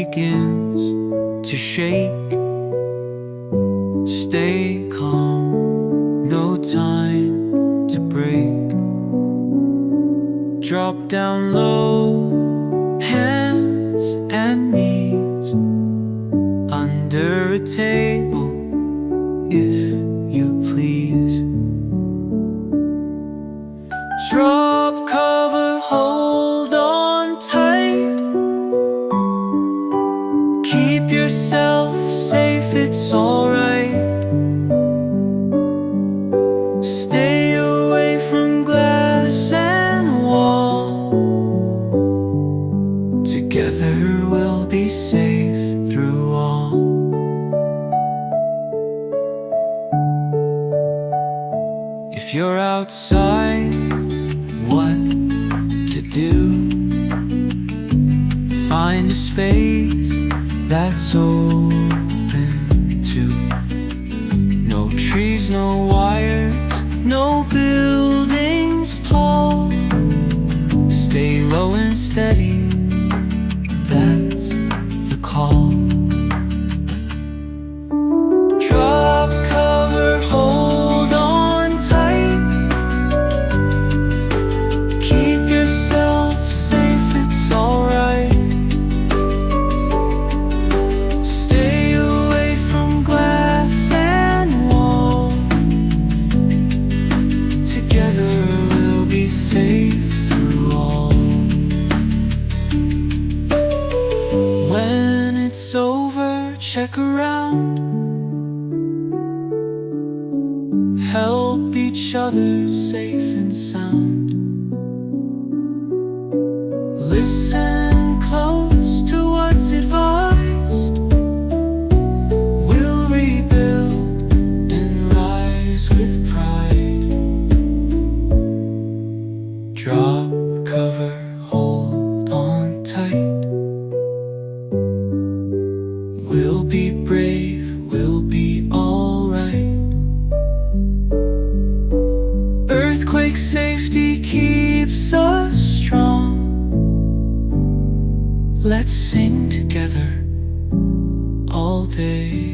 begins to shake, stay calm, no time to break. Drop down low, hands and knees, under a table, if you please. Drop cover, hold on tight. Keep yourself safe, it's alright. Stay away from glass and wall. Together we'll be safe through all. If you're outside, what to do? Find a space that's open to no trees, no wires, no buildings tall. Stay low and steady, that's the call. Drop cover, hold on tight. Keep yourself safe, it's alright. Stay away from glass and wall. Together we'll be safe through all. When it's over, check around. Help each other safe and sound. Listen close to what's advised. We'll rebuild and rise with pride. Drop cover, hold on tight. We'll be brave, we'll be alright. Earthquake safety keeps us strong. Let's sing together all day.